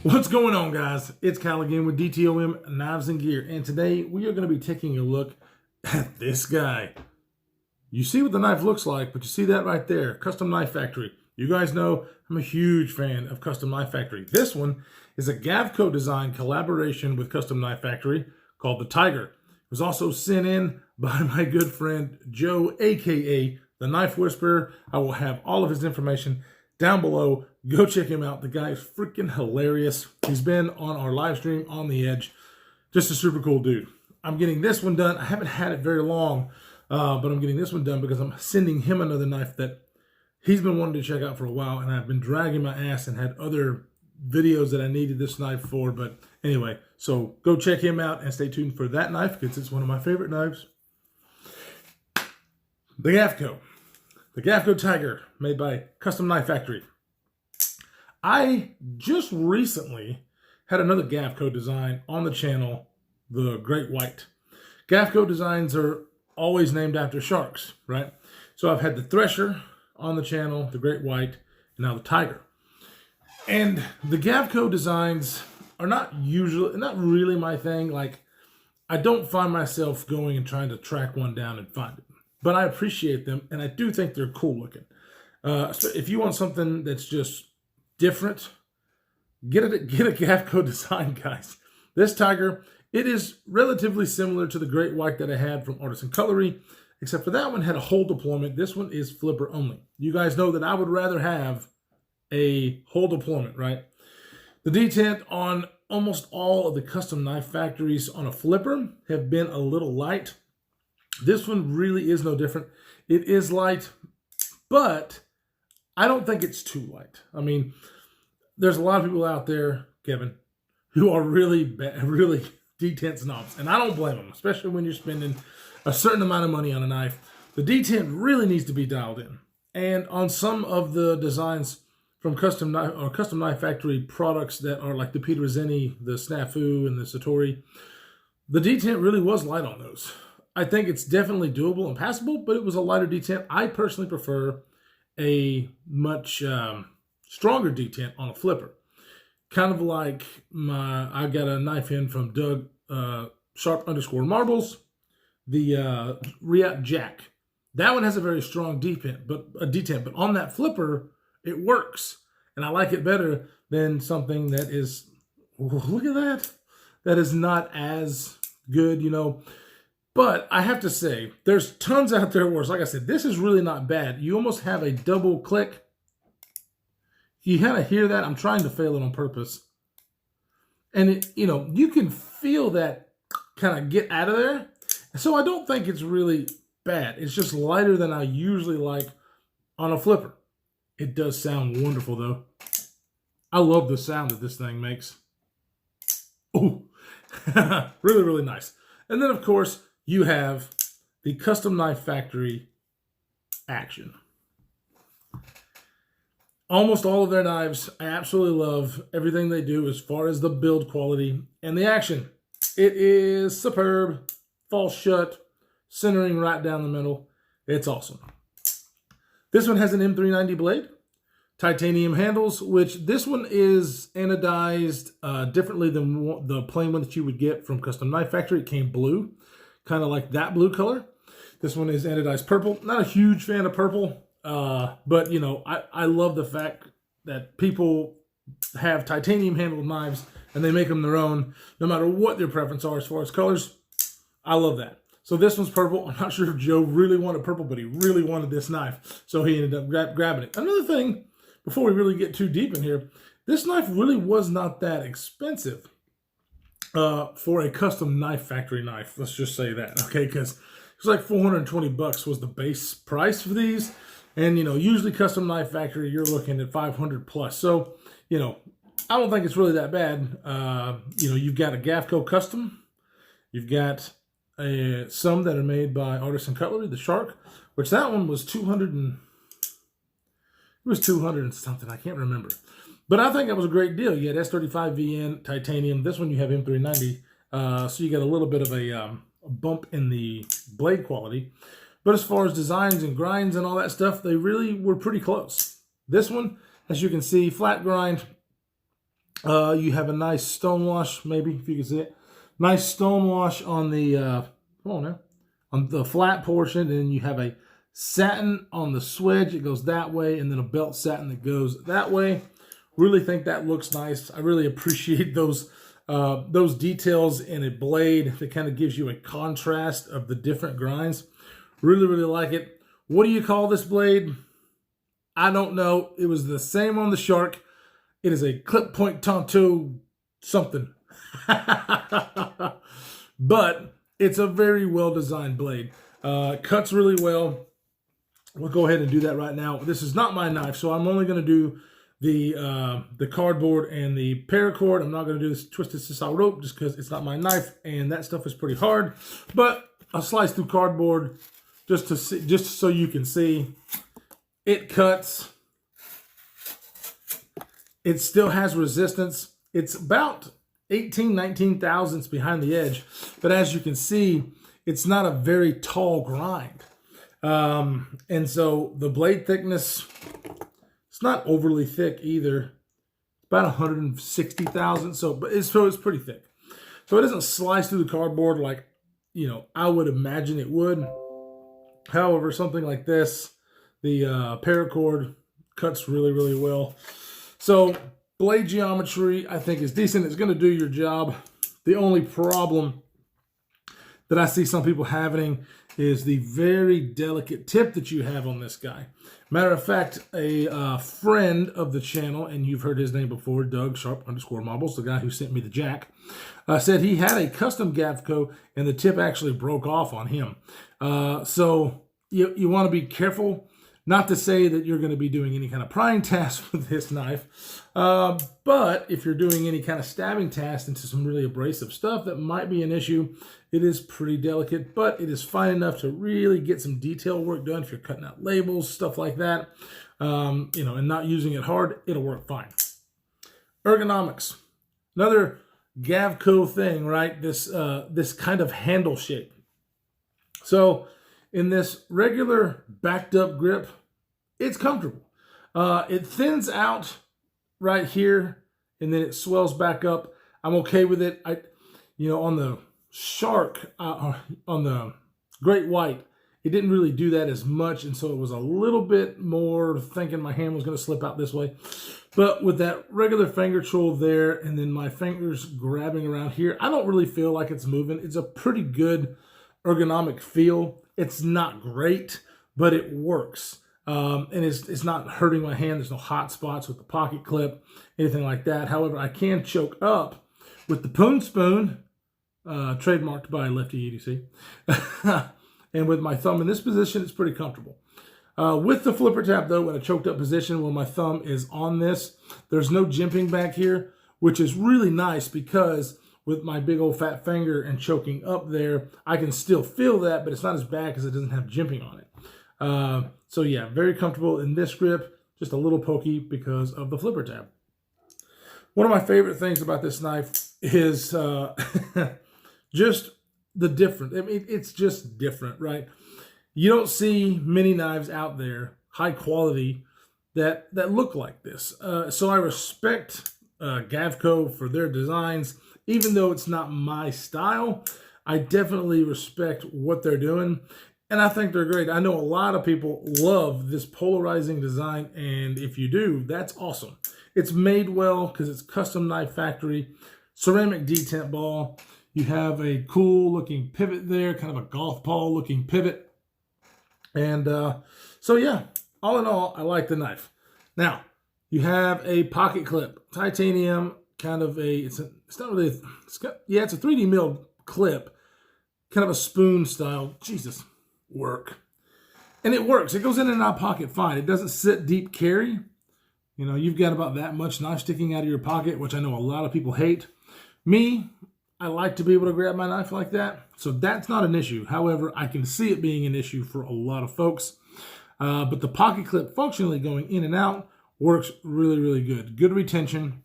What's going on, guys? It's Kyle again with DTOM Knives and Gear, and today we are going to be taking a look at this guy. You see what the knife looks like, but you see that right there, Custom Knife Factory. You guys know I'm a huge fan of Custom Knife Factory. This one is a Gavko design collaboration with Custom Knife Factory called the Tiger. It was also sent in by my good friend Joe, aka the Knife Whisperer. I will have all of his information down below. Go check him out. The guy is freaking hilarious. He's been on our live stream on the Edge. Just a super cool dude. I'm getting this one done. I haven't had it very long, but I'm getting this one done because I'm sending him another knife that he's been wanting to check out for a while, and I've been dragging my ass and had other videos that I needed this knife for. But anyway, so go check him out and stay tuned for that knife because it's one of my favorite knives. The Gavko Tiger, made by Custom Knife Factory. I just recently had another Gavko design on the channel, the Great White. Gavko designs are always named after sharks, right? So I've had the Thresher on the channel, the Great White, and now the Tiger. And the Gavko designs are not really my thing. Like, I don't find myself going and trying to track one down and find it. But I appreciate them, and I do think they're cool looking. So if you want something that's just different, get a Gavko design, guys. This Tiger, it is relatively similar to the Great White that I had from Artisan Cutlery, except for that one had a hole deployment. This one is flipper only. You guys know that I would rather have a hole deployment, right? The detent on almost all of the Custom Knife Factories on a flipper have been a little light. This one really is no different. It is light, but I don't think it's too light. I mean, there's a lot of people out there, Kevin, who are really detent snobs, and I don't blame them, especially when you're spending a certain amount of money on a knife. The detent really needs to be dialed in, and on some of the designs from Custom Knife Factory products that are like the Peter Zenny, the Snafu, and the Satori, the detent really was light on those. I think it's definitely doable and passable, but it was a lighter detent. I personally prefer a much stronger detent on a flipper. Kind of like I got a knife in from Doug Sharp_Marbles, the React Jack. That one has a very strong detent, but on that flipper, it works. And I like it better than something that is, look at that is not as good, you know. But I have to say, there's tons out there worse. Like I said, this is really not bad. You almost have a double click. You kind of hear that. I'm trying to fail it on purpose. And, it, you know, you can feel that kind of get out of there. So I don't think it's really bad. It's just lighter than I usually like on a flipper. It does sound wonderful, though. I love the sound that this thing makes. Oh, really, really nice. And then, of course, you have the Custom Knife Factory Action. Almost all of their knives, I absolutely love everything they do as far as the build quality and the action. It is superb, falls shut, centering right down the middle. It's awesome. This one has an M390 blade, titanium handles, which this one is anodized differently than the plain one that you would get from Custom Knife Factory. It came blue, kind of like that blue color. This one is anodized purple. Not a huge fan of purple, but you know, I love the fact that people have titanium handled knives and they make them their own, no matter what their preference are as far as colors. I love that. So this one's purple. I'm not sure if Joe really wanted purple, but he really wanted this knife, so he ended up grabbing it. Another thing, before we really get too deep in here, this knife really was not that expensive for a Custom Knife Factory knife. Let's just say that, okay? Because it was like 420 bucks was the base price for these. And, you know, usually Custom Knife Factory, you're looking at 500 plus. So, you know, I don't think it's really that bad. You know, you've got a Gavko Custom. You've got some that are made by Artisan Cutlery, the Shark, which that one was 200 and something. I can't remember. But I think that was a great deal. You had S35VN, titanium. This one you have M390. So you got a little bit of a bump in the blade quality. But as far as designs and grinds and all that stuff, they really were pretty close. This one, as you can see, flat grind. You have a nice stone wash, maybe, if you can see it. Nice stone wash on the, come on now, on the flat portion, and you have a satin on the swedge. It goes that way, and then a belt satin that goes that way. Really think that looks nice. I really appreciate those details in a blade that kind of gives you a contrast of the different grinds. Really, really like it. What do you call this blade? I don't know. It was the same on the Shark. It is a clip point Tonto something. But it's a very well-designed blade. Cuts really well. We'll go ahead and do that right now. This is not my knife, so I'm only going to do the cardboard and the paracord. I'm not going to do this twisted sisal rope just because it's not my knife, and that stuff is pretty hard. But I'll slice through cardboard just to see, just so you can see. It cuts. It still has resistance. It's about 18, 19 thousandths behind the edge. But as you can see, it's not a very tall grind. And so the blade thickness, it's not overly thick either. About 160 thousandths. So it's pretty thick. So it doesn't slice through the cardboard like, I would imagine it would. However, something like this, the paracord cuts really, really well. So blade geometry, I think, is decent. It's going to do your job. The only problem that I see some people having is the very delicate tip that you have on this guy. Matter of fact, a friend of the channel, and you've heard his name before, Doug Sharp_Marbles, the guy who sent me the jack, said he had a custom Gavko and the tip actually broke off on him. So you want to be careful. Not to say that you're going to be doing any kind of prying task with this knife, but if you're doing any kind of stabbing task into some really abrasive stuff, that might be an issue. It is pretty delicate, but it is fine enough to really get some detail work done. If you're cutting out labels, stuff like that, and not using it hard, it'll work fine. Ergonomics, another Gavko thing, right? This kind of handle shape. So in this regular backed up grip, it's comfortable. It thins out right here, and then it swells back up. I'm okay with it. On the Shark, on the Great White, it didn't really do that as much, and so it was a little bit more thinking my hand was going to slip out this way. But with that regular finger control there, and then my fingers grabbing around here, I don't really feel like it's moving. It's a pretty good ergonomic feel. It's not great, but it works. And it's not hurting my hand. There's no hot spots with the pocket clip, anything like that. However, I can choke up with the Poon Spoon, trademarked by Lefty EDC. And with my thumb in this position, it's pretty comfortable. With the flipper tab, though, in a choked up position, when my thumb is on this, there's no jimping back here, which is really nice because with my big old fat finger and choking up there, I can still feel that, but it's not as bad because it doesn't have jimping on it. So yeah, very comfortable in this grip, just a little pokey because of the flipper tab. One of my favorite things about this knife is just the different. I mean, it's just different, right? You don't see many knives out there, high quality, that look like this. So I respect Gavko for their designs. Even though it's not my style, I definitely respect what they're doing. And I think they're great. I know a lot of people love this polarizing design. And if you do, that's awesome. It's made well because it's custom knife factory. Ceramic detent ball. You have a cool looking pivot there, kind of a golf ball looking pivot. And so yeah, all in all, I like the knife. Now, you have a pocket clip, titanium, kind of it's a 3D milled clip, kind of a spoon style. Jesus, work. And it works. It goes in and out of pocket fine. It doesn't sit deep carry. You've got about that much knife sticking out of your pocket, which I know a lot of people hate. Me, I like to be able to grab my knife like that. So that's not an issue. However, I can see it being an issue for a lot of folks. But the pocket clip functionally going in and out works really, really good. Good retention,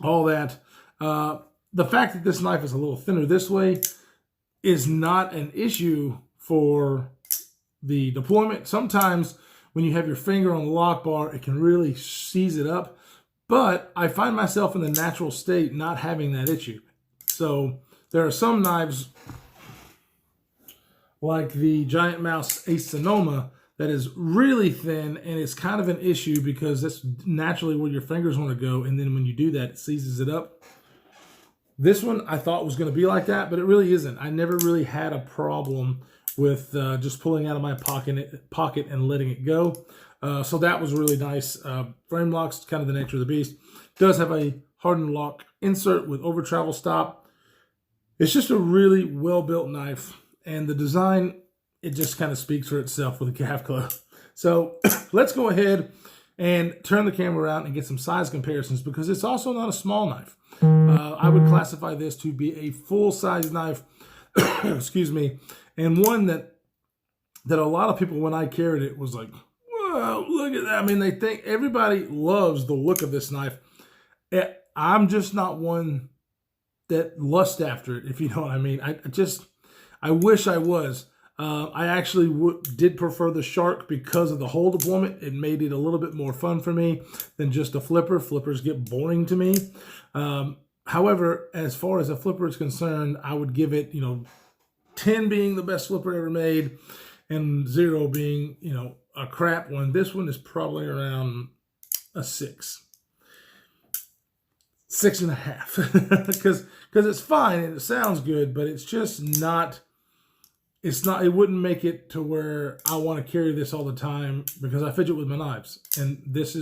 all that. The fact that this knife is a little thinner this way is not an issue for the deployment. Sometimes when you have your finger on the lock bar, it can really seize it up. But I find myself in the natural state not having that issue. So there are some knives like the Giant Mouse Ace Sonoma that is really thin, and it's kind of an issue because that's naturally where your fingers want to go, and then when you do that, it seizes it up. This one I thought was going to be like that, but it really isn't. I never really had a problem with just pulling out of my pocket and letting it go. So that was really nice. Frame lock's kind of the nature of the beast. Does have a hardened lock insert with over travel stop. It's just a really well-built knife, and the design, it just kind of speaks for itself with the Gavko. So let's go ahead and turn the camera around and get some size comparisons, because it's also not a small knife. I would classify this to be a full-size knife, excuse me, and one that a lot of people, when I carried it, was like, whoa, look at that. I mean, they think everybody loves the look of this knife. I'm just not one that lusts after it, if you know what I mean. I wish I was. I actually did prefer the Shark because of the hole deployment. It made it a little bit more fun for me than just a flipper. Flippers get boring to me. However, as far as a flipper is concerned, I would give it, 10 being the best flipper ever made and 0 being, a crap one. This one is probably around a 6. 6.5. because it's fine and it sounds good, but it's just not, it wouldn't make it to where I want to carry this all the time, because I fidget with my knives. And this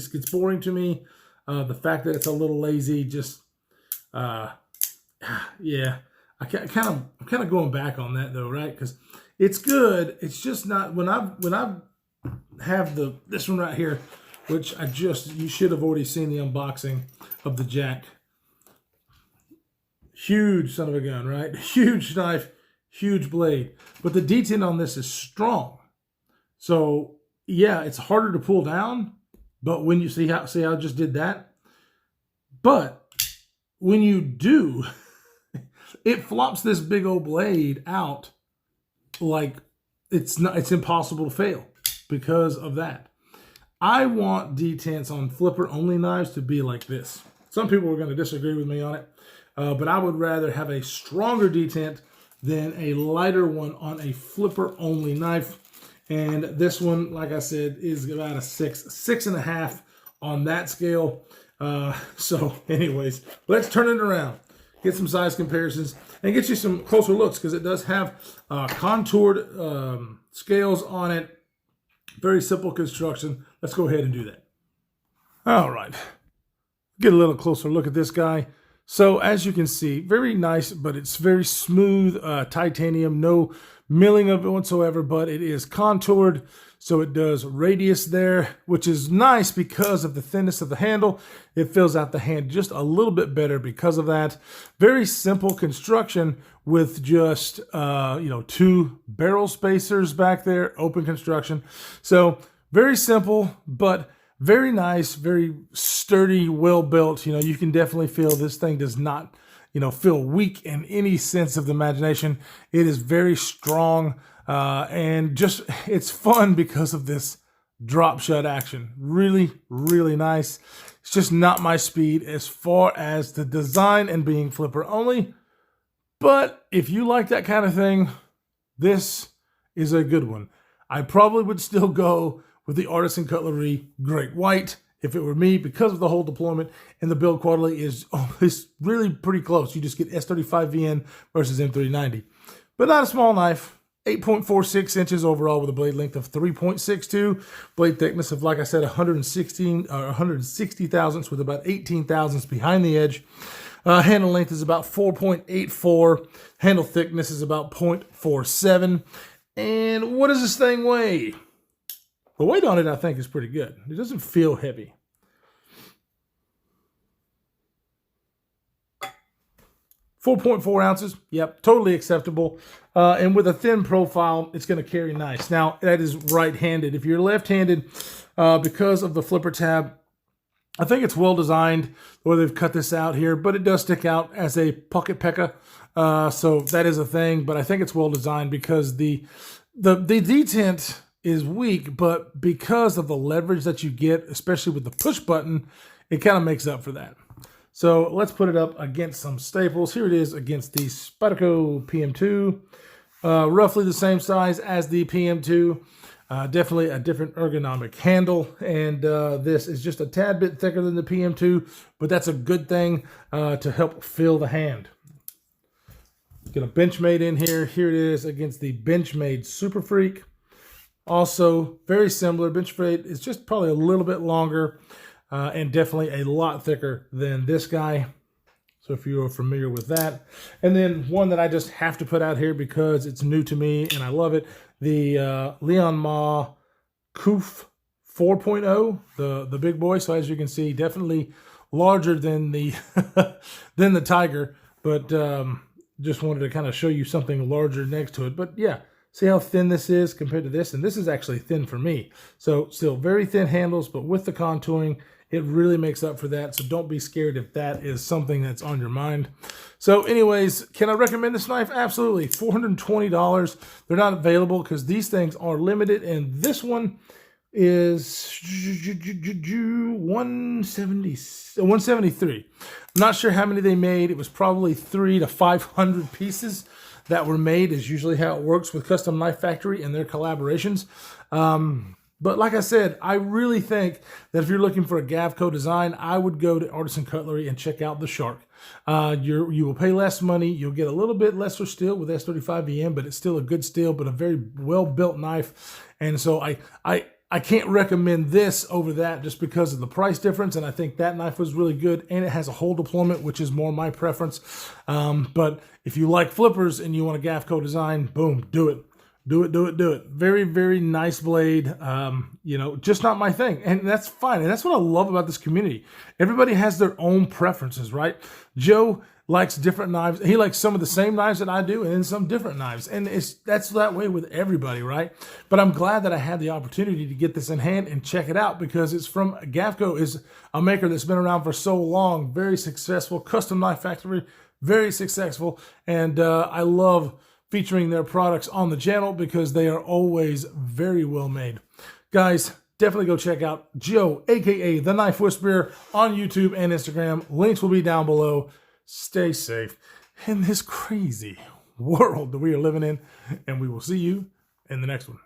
gets boring to me. The fact that it's a little lazy, just, yeah, I'm kind of going back on that though, right? Because it's good. It's just not, when I have this one right here, which you should have already seen the unboxing of the Jack. Huge son of a gun, right? Huge knife, huge blade. But the detent on this is strong. So yeah, it's harder to pull down, but when you see how I just did that. But when you do, it flops this big old blade out like it's impossible to fail because of that. I want detents on flipper-only knives to be like this. Some people are going to disagree with me on it, but I would rather have a stronger detent than a lighter one on a flipper-only knife. And this one, like I said, is about a 6.5 on that scale. So anyways, let's turn it around, get some size comparisons, and get you some closer looks, because it does have contoured scales on it. Very simple construction. Let's go ahead and do that. All right. Get a little closer look at this guy. So as you can see, very nice, but it's very smooth titanium. No milling of it whatsoever, but it is contoured. So it does radius there, which is nice because of the thinness of the handle. It fills out the hand just a little bit better because of that. Very simple construction with just, 2 barrel spacers back there, open construction. So very simple, but very nice, very sturdy, well built. You can definitely feel this thing does not, feel weak in any sense of the imagination. It is very strong. And just, it's fun because of this drop shut action. Really, really nice. It's just not my speed as far as the design and being flipper only. But if you like that kind of thing, this is a good one. I probably would still go with the Artisan Cutlery Great White if it were me, because of the whole deployment, and the build quality is really pretty close. You just get S35VN versus M390. But not a small knife. 8.46 inches overall with a blade length of 3.62, blade thickness of, like I said, 160 thousandths with about 18 thousandths behind the edge. Handle length is about 4.84. Handle thickness is about 0.47. And what does this thing weigh? The weight on it, I think, is pretty good. It doesn't feel heavy. 4.4 ounces. Yep, totally acceptable. And with a thin profile, it's going to carry nice. Now, that is right-handed. If you're left-handed, because of the flipper tab, I think it's well designed the way they've cut this out here, but it does stick out as a pocket pekka. So that is a thing, but I think it's well designed because the detent is weak, but because of the leverage that you get, especially with the push button, it kind of makes up for that. So let's put it up against some staples. Here it is against the Spyderco PM2. Roughly the same size as the PM2. Definitely a different ergonomic handle. And this is just a tad bit thicker than the PM2, but that's a good thing to help fill the hand. Get a Benchmade in here. Here it is against the Benchmade Super Freak. Also very similar. Benchmade is just probably a little bit longer and definitely a lot thicker than this guy. So if you are familiar with that. And then one that I just have to put out here because it's new to me and I love it. The Leon Ma Koof 4.0, the big boy. So as you can see, definitely larger than the than the Tiger, but just wanted to kind of show you something larger next to it. But yeah, see how thin this is compared to this? And this is actually thin for me. So still very thin handles, but with the contouring, it really makes up for that. So don't be scared if that is something that's on your mind. So anyways, can I recommend this knife? Absolutely. $420. They're not available because these things are limited. And this one is 173. I'm not sure how many they made. It was probably 300 to 500 pieces that were made, is usually how it works with Custom Knife Factory and their collaborations. But like I said, I really think that if you're looking for a Gavko design, I would go to Artisan Cutlery and check out the Shark. You will pay less money. You'll get a little bit lesser steel with S35VM, but it's still a good steel, but a very well-built knife. And so I can't recommend this over that just because of the price difference, and I think that knife was really good, and it has a hole deployment, which is more my preference. But if you like flippers and you want a Gavko design, boom, do it. Do it. Very, very nice blade. You know, just not my thing. And that's fine. And that's what I love about this community. Everybody has their own preferences, right? Joe likes different knives. He likes some of the same knives that I do and then some different knives. And that's that way with everybody, right? But I'm glad that I had the opportunity to get this in hand and check it out because it's from Gavko, is a maker that's been around for so long. Very successful. Custom Knife Factory. Very successful. And I love featuring their products on the channel because they are always very well made. Guys, definitely go check out Joe, aka The Knife Whisperer, on YouTube and Instagram. Links will be down below. Stay safe in this crazy world that we are living in, and we will see you in the next one.